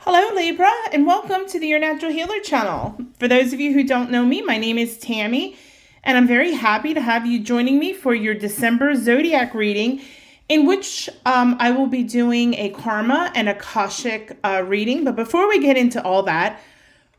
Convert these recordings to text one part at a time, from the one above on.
Hello, Libra, and welcome to the Your Natural Healer channel. For those of you who don't know me, my name is Tammy, and I'm very happy to have you joining me for your December Zodiac reading, in which I will be doing a Karma and Akashic reading. But before we get into all that,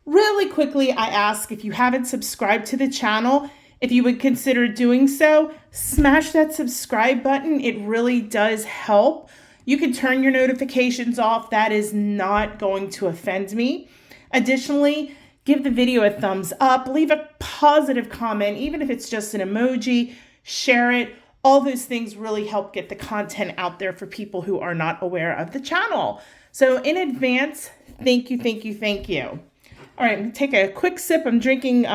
really quickly, I ask if you haven't subscribed to the channel, if you would consider doing so, smash that subscribe button. It really does help. You can turn your notifications off. That is not going to offend me. Additionally, give the video a thumbs up, leave a positive comment, even if it's just an emoji, share it. All those things really help get the content out there for people who are not aware of the channel. So in advance, thank you, thank you, thank you. All right, I'm gonna take a quick sip. I'm drinking,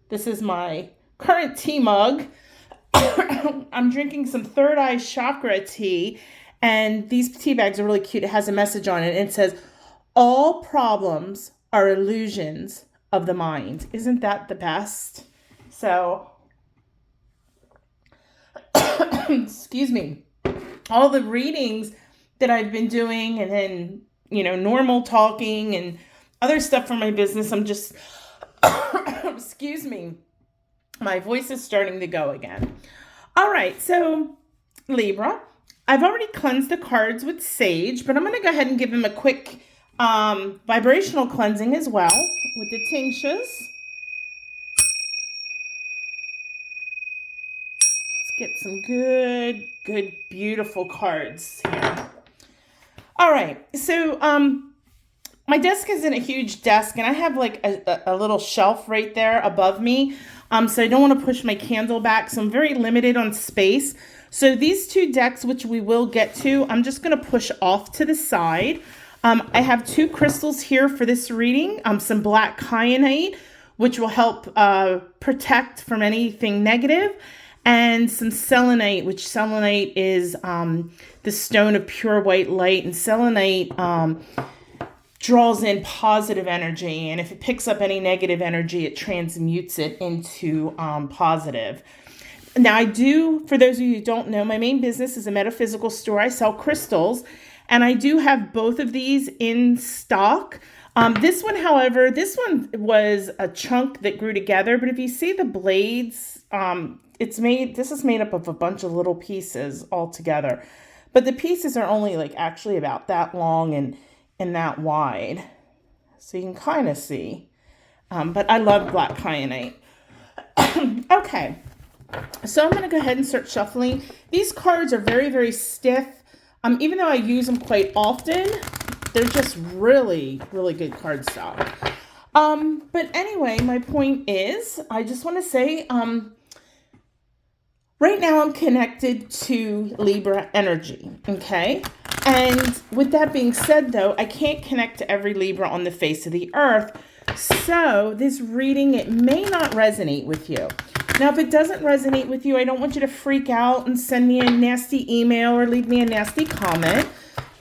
this is my current tea mug. I'm drinking some third eye chakra tea, and these tea bags are really cute. It has a message on it, and it says, all problems are illusions of the mind. Isn't that the best? So, excuse me, all the readings that I've been doing and then, normal talking and other stuff for my business, I'm just, excuse me, my voice is starting to go again. All right, so Libra, I've already cleansed the cards with sage, but I'm going to go ahead and give them a quick vibrational cleansing as well with the tinctures. Let's get some good, beautiful cards here. All right, so my desk isn't a huge desk, and I have like a little shelf right there above me. So I don't want to push my candle back, so I'm very limited on space. So these two decks, which we will get to, I'm just going to push off to the side. I have two crystals here for this reading, some black kyanite, which will help protect from anything negative, and some selenite, which selenite is the stone of pure white light, and selenite draws in positive energy, and if it picks up any negative energy, it transmutes it into positive. Now, I do, for those of you who don't know, my main business is a metaphysical store. I sell crystals, and I do have both of these in stock. This one, however, this one was a chunk that grew together, but if you see the blades, this is made up of a bunch of little pieces all together, but the pieces are only like actually about that long and that wide, so you can kind of see, but I love black kyanite. Okay, so I'm going to go ahead and start shuffling. These cards are very, very stiff. Even though I use them quite often, they're just really, really good cardstock. But anyway, my point is, I just want to say, right now I'm connected to Libra energy, okay? And with that being said, though, I can't connect to every Libra on the face of the earth. So this reading, it may not resonate with you. Now, if it doesn't resonate with you, I don't want you to freak out and send me a nasty email or leave me a nasty comment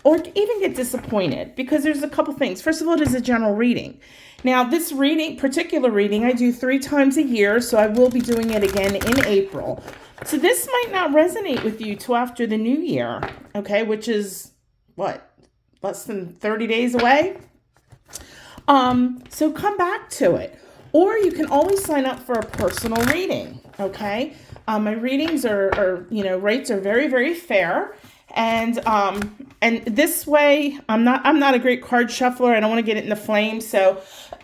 or even get disappointed, because there's a couple things. First of all, it is a general reading. Now, this particular reading, I do 3 times a year, so I will be doing it again in April. So this might not resonate with you till after the new year, okay, which is, less than 30 days away? So come back to it. Or you can always sign up for a personal reading, okay? My readings rates are very, very fair. And this way, I'm not a great card shuffler. I don't want to get it in the flames, so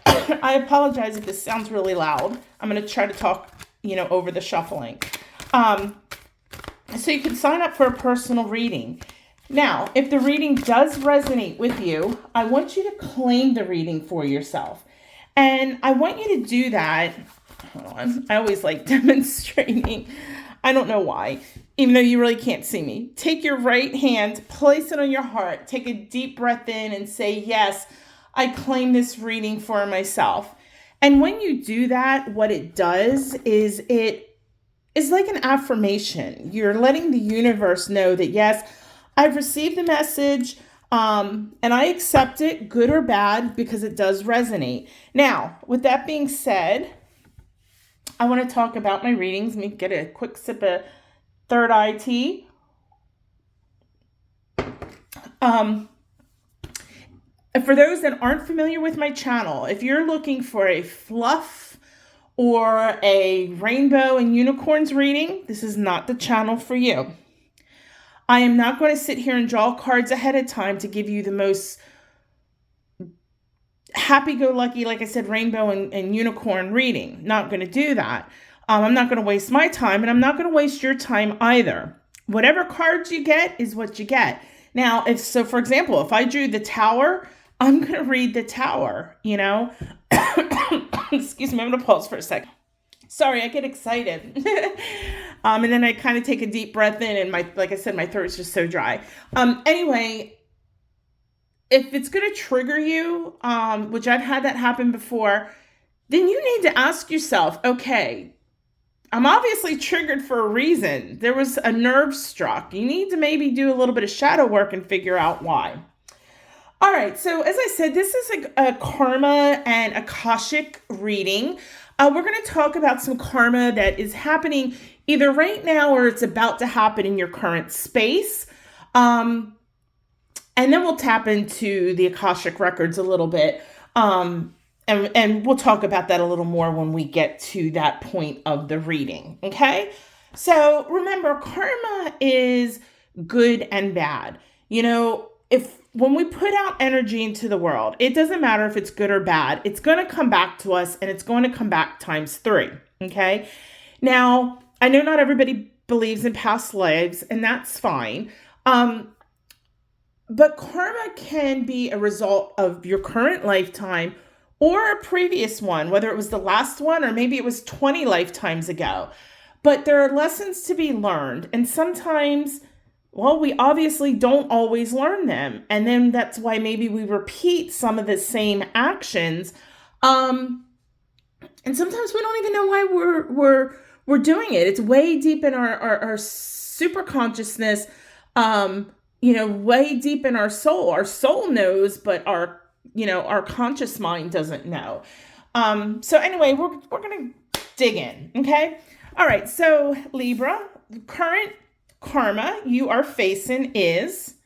I apologize if this sounds really loud. I'm going to try to talk, over the shuffling. So you can sign up for a personal reading. Now, if the reading does resonate with you, I want you to claim the reading for yourself. And I want you to do that. Hold on. I always like demonstrating. I don't know why, even though you really can't see me. Take your right hand, place it on your heart, take a deep breath in and say, yes, I claim this reading for myself. And when you do that, what it does is it is like an affirmation. You're letting the universe know that, yes, I've received the message, and I accept it, good or bad, because it does resonate. Now, with that being said, I want to talk about my readings. Let me get a quick sip of third eye tea. For those that aren't familiar with my channel, if you're looking for a fluff or a rainbow and unicorns reading, this is not the channel for you. I am not going to sit here and draw cards ahead of time to give you the most happy-go-lucky, like I said, rainbow and unicorn reading. Not going to do that. I'm not going to waste my time, and I'm not going to waste your time either. Whatever cards you get is what you get. Now, for example, if I drew the Tower, I'm going to read the Tower, you know. Excuse me, I'm going to pause for a second. Sorry, I get excited. And then I kind of take a deep breath in, and like I said, my throat's just so dry. Anyway, if it's going to trigger you, which I've had that happen before, then you need to ask yourself, okay, I'm obviously triggered for a reason. There was a nerve struck. You need to maybe do a little bit of shadow work and figure out why. All right, so as I said, this is a karma and Akashic reading. We're going to talk about some karma that is happening either right now or it's about to happen in your current space. And then we'll tap into the Akashic records a little bit. And we'll talk about that a little more when we get to that point of the reading, okay? So remember, karma is good and bad. You know, when we put out energy into the world, it doesn't matter if it's good or bad. It's going to come back to us, and it's going to come back times 3, okay? Now, I know not everybody believes in past lives, and that's fine. But karma can be a result of your current lifetime or a previous one, whether it was the last one or maybe it was 20 lifetimes ago. But there are lessons to be learned. And sometimes, well, we obviously don't always learn them. And then that's why maybe we repeat some of the same actions. And sometimes we don't even know why we're doing it. It's way deep in our super consciousness, way deep in our soul. Our soul knows, but our conscious mind doesn't know. So anyway, we're going to dig in. Okay. All right. So Libra, the current karma you are facing is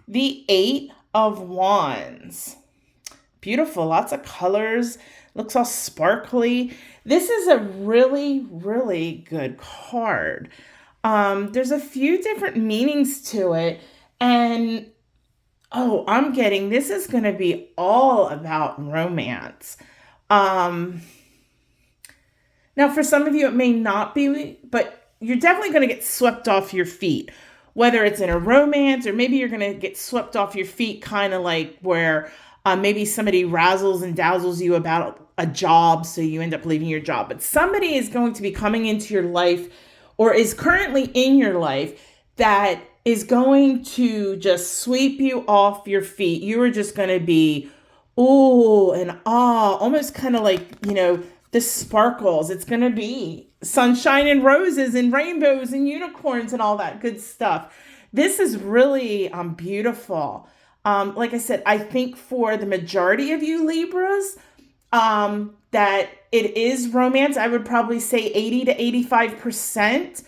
the 8 of Wands. Beautiful. Lots of colors. Looks all sparkly. This is a really, really good card. There's a few different meanings to it. And I'm getting, this is going to be all about romance. Now, for some of you, it may not be, but you're definitely going to get swept off your feet, whether it's in a romance or maybe you're going to get swept off your feet, kind of like where maybe somebody razzles and dazzles you about a job, so you end up leaving your job. But somebody is going to be coming into your life or is currently in your life that is going to just sweep you off your feet. You are just going to be, ooh and ah, almost kind of like, the sparkles. It's going to be sunshine and roses and rainbows and unicorns and all that good stuff. This is really beautiful. Like I said, I think for the majority of you Libras, that it is romance. I would probably say 80 to 85%.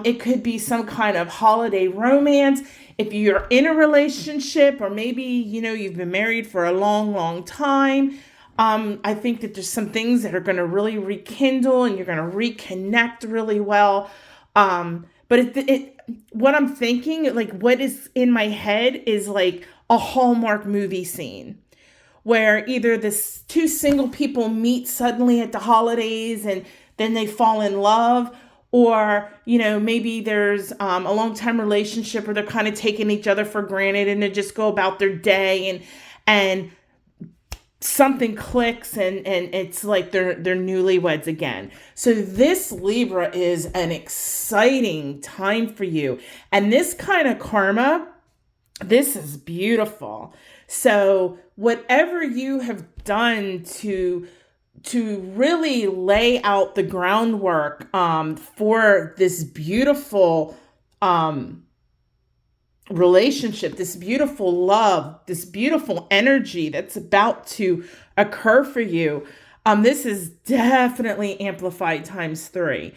It could be some kind of holiday romance. If you're in a relationship or maybe, you've been married for a long, long time, I think that there's some things that are going to really rekindle and you're going to reconnect really well. But what I'm thinking, like what is in my head is like a Hallmark movie scene where either the two single people meet suddenly at the holidays and then they fall in love. Or, maybe there's a long-time relationship where they're kind of taking each other for granted and they just go about their day and something clicks and it's like they're newlyweds again. So this Libra is an exciting time for you. And this kind of karma, this is beautiful. So whatever you have done to really lay out the groundwork for this beautiful relationship, this beautiful love, this beautiful energy that's about to occur for you, this is definitely amplified times 3.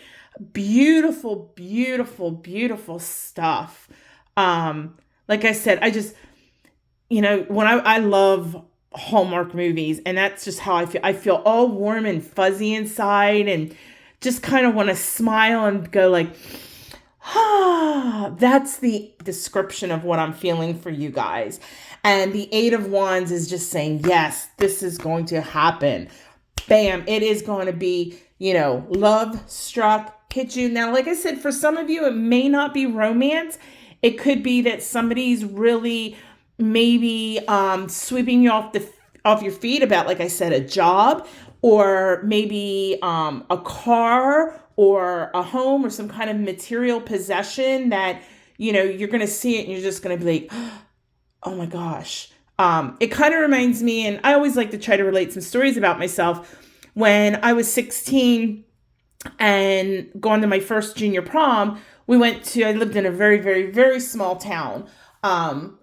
Beautiful, beautiful, beautiful stuff. Like I said, when I love Hallmark movies, and that's just how I feel. I feel all warm and fuzzy inside and just kind of want to smile and go like, that's the description of what I'm feeling for you guys. And the Eight of Wands is just saying, yes, this is going to happen. Bam, it is going to be, love struck, hit you. Now, like I said, for some of you, it may not be romance. It could be that somebody's really maybe sweeping you off your feet about, like I said, a job, or maybe a car or a home or some kind of material possession that, you're going to see it and you're just going to be like, oh my gosh. It kind of reminds me, and I always like to try to relate some stories about myself. When I was 16 and going to my first junior prom, I lived in a very, very, very small town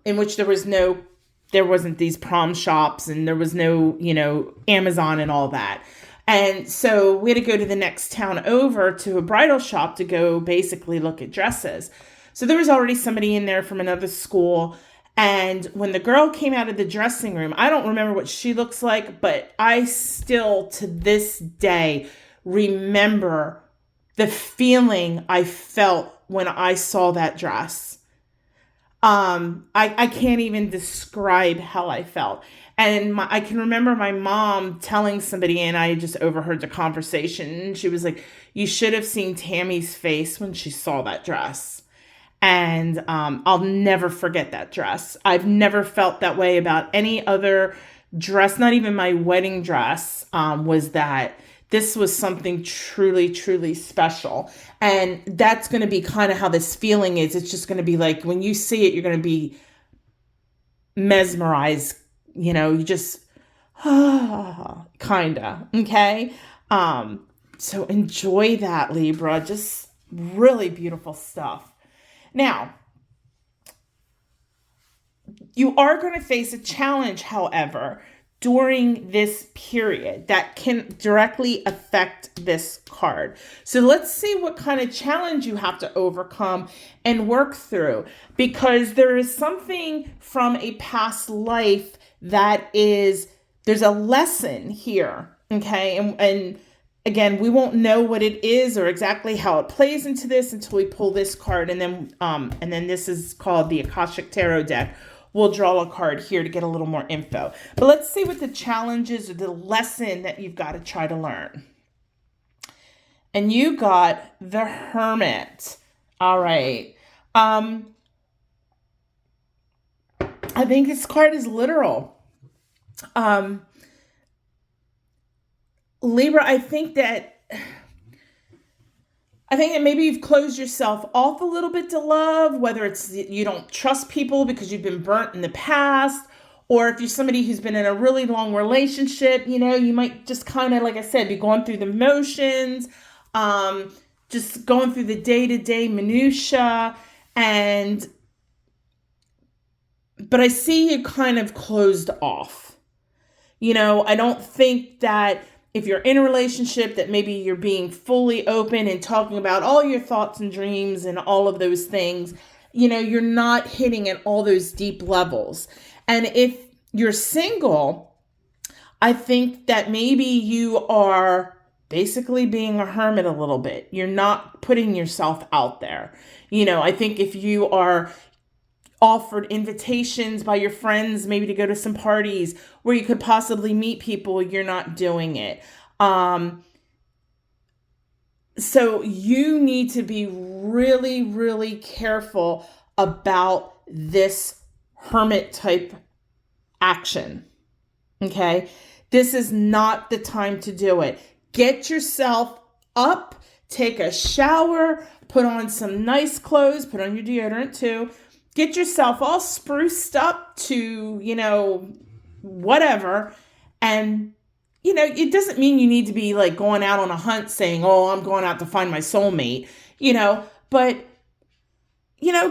in which there wasn't these prom shops and there was no, Amazon and all that. And so we had to go to the next town over to a bridal shop to go basically look at dresses. So there was already somebody in there from another school. And when the girl came out of the dressing room, I don't remember what she looks like, but I still to this day remember the feeling I felt when I saw that dress. I can't even describe how I felt. And I can remember my mom telling somebody, and I just overheard the conversation, and she was like, you should have seen Tammy's face when she saw that dress. And I'll never forget that dress. I've never felt that way about any other dress, not even my wedding dress, was that this was something truly, truly special. And that's going to be kind of how this feeling is. It's just going to be like, when you see it, you're going to be mesmerized, you just, kind of, okay? So enjoy that, Libra. Just really beautiful stuff. Now, you are going to face a challenge, however, during this period that can directly affect this card. So let's see what kind of challenge you have to overcome and work through, because there is something from a past life there's a lesson here, okay? And again, we won't know what it is or exactly how it plays into this until we pull this card, and then this is called the Akashic Tarot deck. We'll draw a card here to get a little more info. But let's see what the challenge is or the lesson that you've got to try to learn. And you got the Hermit. All right. I think this card is literal. Libra, I think that maybe you've closed yourself off a little bit to love, whether it's you don't trust people because you've been burnt in the past, or if you're somebody who's been in a really long relationship, you might just kind of, like I said, be going through the motions, just going through the day-to-day minutia, but I see you kind of closed off. I don't think that if you're in a relationship that maybe you're being fully open and talking about all your thoughts and dreams and all of those things, you're not hitting at all those deep levels. And if you're single, I think that maybe you are basically being a hermit a little bit. You're not putting yourself out there. I think if you are offered invitations by your friends, maybe to go to some parties where you could possibly meet people, you're not doing it. So you need to be really, really careful about this hermit type action. Okay? This is not the time to do it. Get yourself up, take a shower, put on some nice clothes, put on your deodorant too. Get yourself all spruced up to, whatever. And, it doesn't mean you need to be like going out on a hunt saying, oh, I'm going out to find my soulmate, but,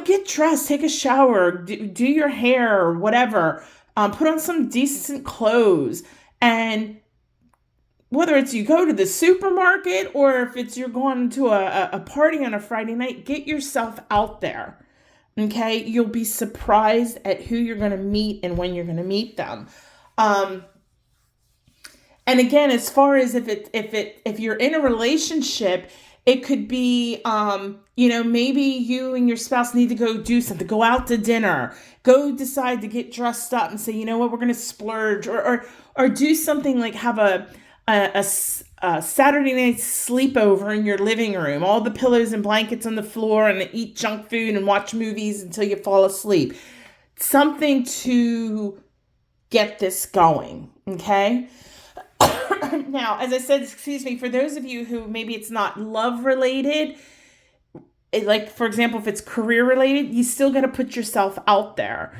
get dressed, take a shower, do your hair or whatever, put on some decent clothes. And whether it's you go to the supermarket or if it's you're going to a party on a Friday night, get yourself out there. Okay, you'll be surprised at who you're going to meet and when you're going to meet them. And again, as far as if you're in a relationship, it could be, maybe you and your spouse need to go do something, go out to dinner, go decide to get dressed up and say, you know what, we're going to splurge, or do something like have a Saturday night sleepover in your living room, all the pillows and blankets on the floor, and eat junk food and watch movies until you fall asleep. Something to get this going, okay? Now, as I said, for those of you who maybe it's not love related, like for example, if it's career related, you still got to put yourself out there.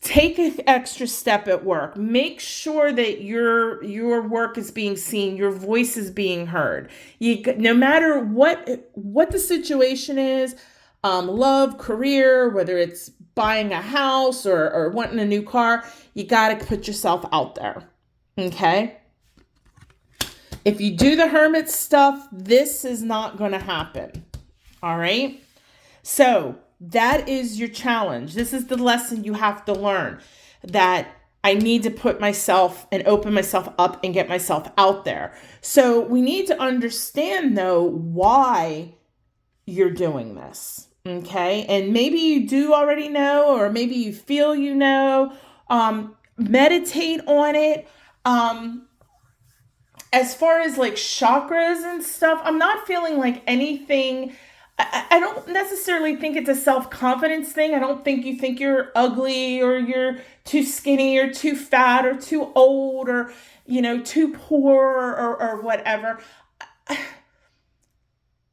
Take an extra step at work. Make sure that your work is being seen, your voice is being heard. No matter what the situation is, love, career, whether it's buying a house or wanting a new car, you got to put yourself out there. Okay? If you do the hermit stuff, this is not going to happen. All right? So that is your challenge. This is the lesson you have to learn, that I need to put myself and open myself up and get myself out there. So we need to understand, though, why you're doing this. Okay? And maybe you do already know, or maybe you feel you know. Meditate on it. As far as like chakras and stuff, I'm not feeling like anything. I don't necessarily think it's a self-confidence thing. I don't think you think you're ugly or you're too skinny or too fat or too old or, too poor or whatever.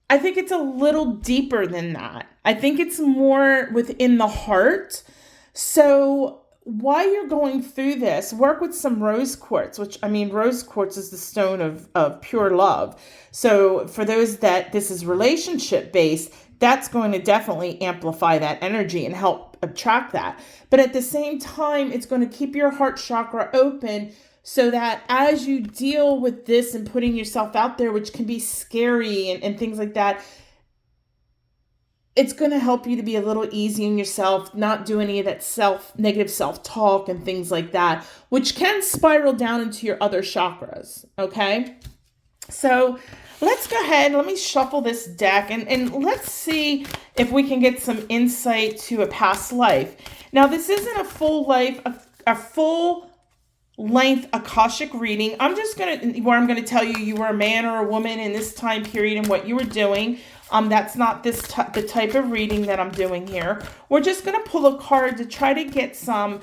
I think it's a little deeper than that. I think it's more within the heart. So while you're going through this, work with some rose quartz, rose quartz is the stone of pure love. So for those that this is relationship based, that's going to definitely amplify that energy and help attract that. But at the same time, it's going to keep your heart chakra open so that as you deal with this and putting yourself out there, which can be scary and things like that, it's going to help you to be a little easy on yourself, not do any of that negative self-talk and things like that, which can spiral down into your other chakras, okay? So let's go ahead. Let me shuffle this deck and let's see if we can get some insight to a past life. Now, this isn't a full length Akashic reading. I'm going to tell you were a man or a woman in this time period and what you were doing. That's not the type of reading that I'm doing here. We're just going to pull a card to try to get some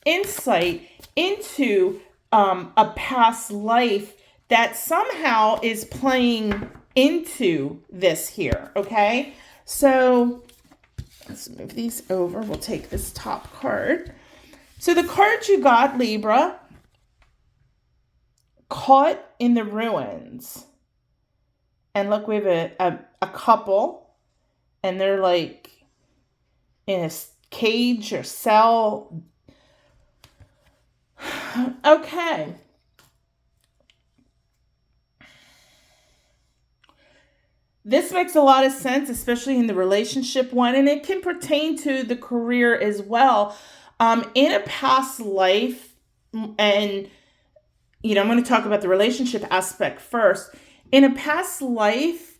insight into a past life that somehow is playing into this here, okay? So let's move these over. We'll take this top card. So the card you got, Libra, caught in the ruins. And look, we have a couple, and they're like in a cage or cell. Okay. This makes a lot of sense, especially in the relationship one, and it can pertain to the career as well. In a past life, and, I'm going to talk about the relationship aspect first. In a past life,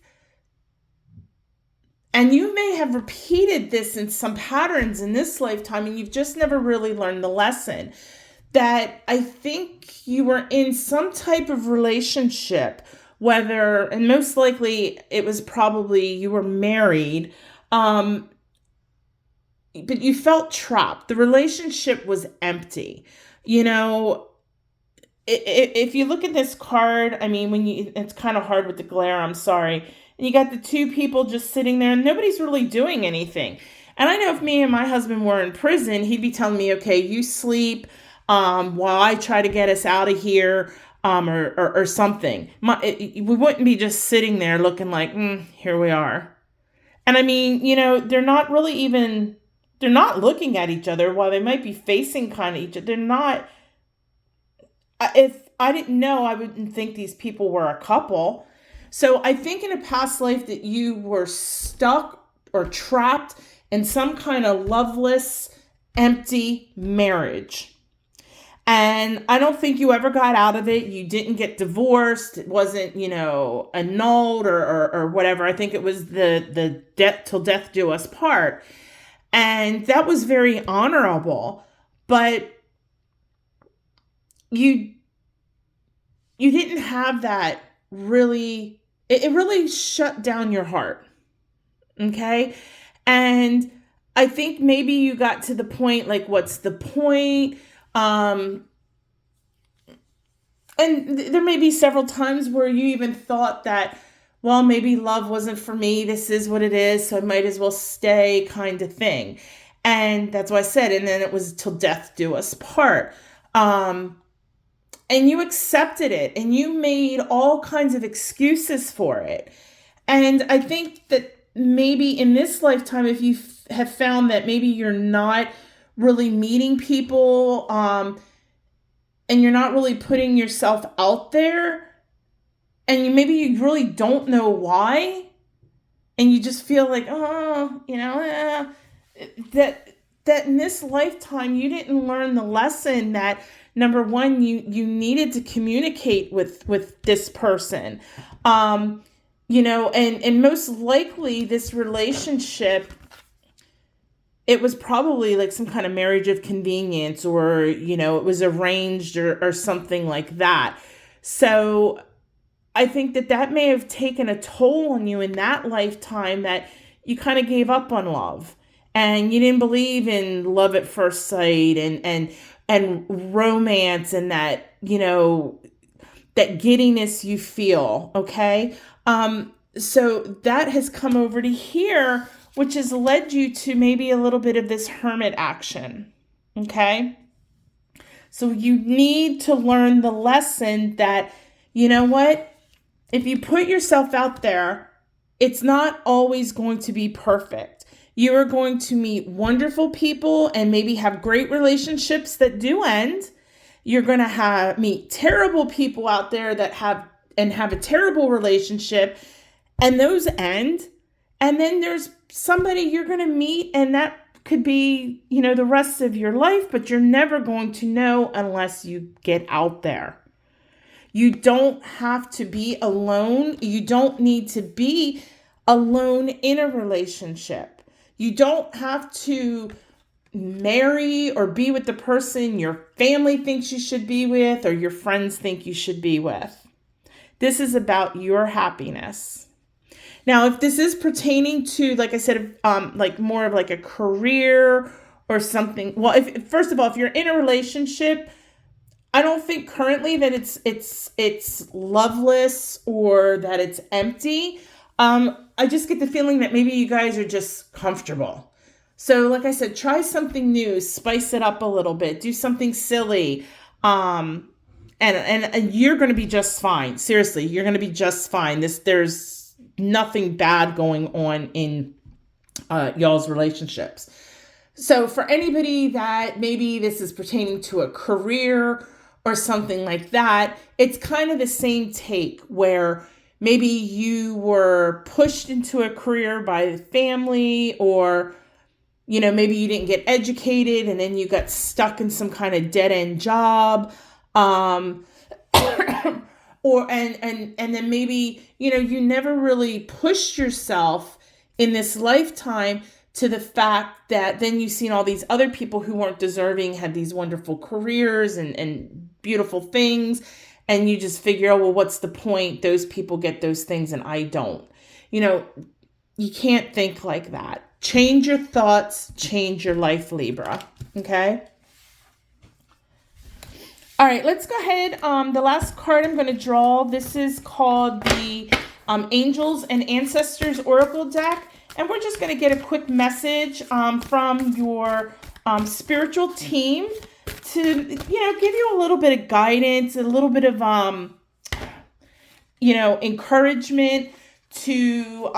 and you may have repeated this in some patterns in this lifetime, and you've just never really learned the lesson, that I think you were in some type of relationship, and most likely it was probably you were married, but you felt trapped. The relationship was empty. If you look at this card, it's kind of hard with the glare, I'm sorry. And you got the two people just sitting there and nobody's really doing anything. And I know if me and my husband were in prison, he'd be telling me, okay, you sleep while I try to get us out of here or something. We wouldn't be just sitting there looking like, here we are. And they're not looking at each other while they might be facing kind of each other. They're not. If I didn't know, I wouldn't think these people were a couple. So I think in a past life that you were stuck or trapped in some kind of loveless, empty marriage. And I don't think you ever got out of it. You didn't get divorced. It wasn't, annulled or whatever. I think it was the death till death do us part. And that was very honorable. But you didn't have that really, it really shut down your heart. Okay? And I think maybe you got to the point, like, what's the point? And there may be several times where you even thought that, well, maybe love wasn't for me. This is what it is, so I might as well stay, kind of thing. And that's what I said. And then it was till death do us part. And you accepted it, and you made all kinds of excuses for it. And I think that maybe in this lifetime, if you have found that maybe you're not really meeting people, and you're not really putting yourself out there, and maybe you really don't know why, and you just feel like, that in this lifetime you didn't learn the lesson that, number one, you needed to communicate with this person, and most likely this relationship, it was probably like some kind of marriage of convenience, or, it was arranged or something like that. So I think that may have taken a toll on you in that lifetime, that you kind of gave up on love, and you didn't believe in love at first sight and romance, and that, that giddiness you feel. Okay. So that has come over to here, which has led you to maybe a little bit of this hermit action. Okay. So you need to learn the lesson that, you know what? If you put yourself out there, it's not always going to be perfect. You are going to meet wonderful people and maybe have great relationships that do end. You're going to meet terrible people out there that have a terrible relationship, and those end. And then there's somebody you're going to meet, and that could be, the rest of your life, but you're never going to know unless you get out there. You don't have to be alone. You don't need to be alone in a relationship. You don't have to marry or be with the person your family thinks you should be with, or your friends think you should be with. This is about your happiness. Now, if this is pertaining to, like I said, like more of like a career or something, well, first of all, if you're in a relationship, I don't think currently that it's loveless or that it's empty. I just get the feeling that maybe you guys are just comfortable. So, like I said, try something new, spice it up a little bit, do something silly, and you're going to be just fine. Seriously, you're going to be just fine. There's nothing bad going on in y'all's relationships. So for anybody that maybe this is pertaining to a career or something like that, it's kind of the same take, where maybe you were pushed into a career by the family, or, maybe you didn't get educated and then you got stuck in some kind of dead end job. Or then maybe, you never really pushed yourself in this lifetime to the fact that then you've seen all these other people who weren't deserving had these wonderful careers and beautiful things. And you just figure, oh, well, what's the point? Those people get those things and I don't. You can't think like that. Change your thoughts, change your life, Libra. Okay? All right, let's go ahead. The last card I'm going to draw, this is called the Angels and Ancestors Oracle deck. And we're just going to get a quick message from your spiritual team to, give you a little bit of guidance, a little bit of, encouragement to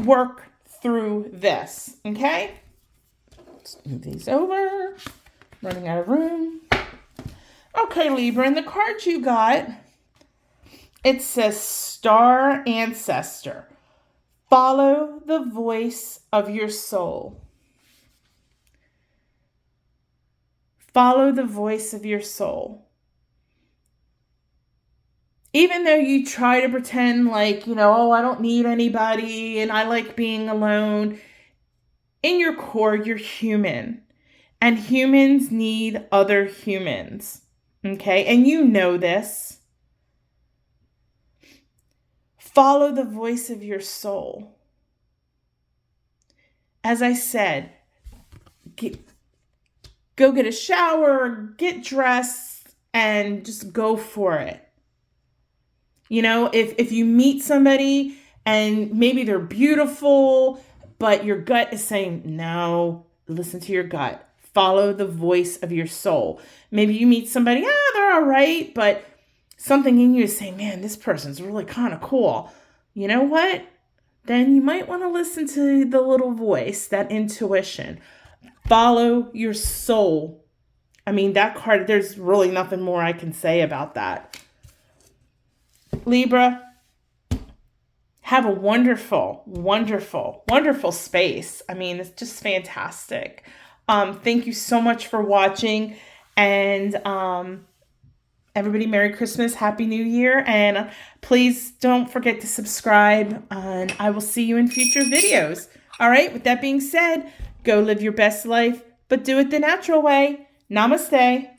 work through this. Okay? Let's move these over. Running out of room. Okay, Libra, and the card you got, it says Star Ancestor. Follow the voice of your soul. Follow the voice of your soul. Even though you try to pretend like, oh, I don't need anybody and I like being alone, in your core, you're human. And humans need other humans. Okay? And you know this. Follow the voice of your soul. As I said, go get a shower, get dressed, and just go for it. If you meet somebody and maybe they're beautiful, but your gut is saying, no, listen to your gut. Follow the voice of your soul. Maybe you meet somebody, they're all right, but something in you is saying, man, this person's really kind of cool. You know what? Then you might want to listen to the little voice, that intuition. Follow your soul. I mean, that card, there's really nothing more I can say about that. Libra, have a wonderful, wonderful, wonderful space. I mean, it's just fantastic. Thank you so much for watching. And everybody, Merry Christmas, Happy New Year. And please don't forget to subscribe. And I will see you in future videos. All right, with that being said, go live your best life, but do it the natural way. Namaste.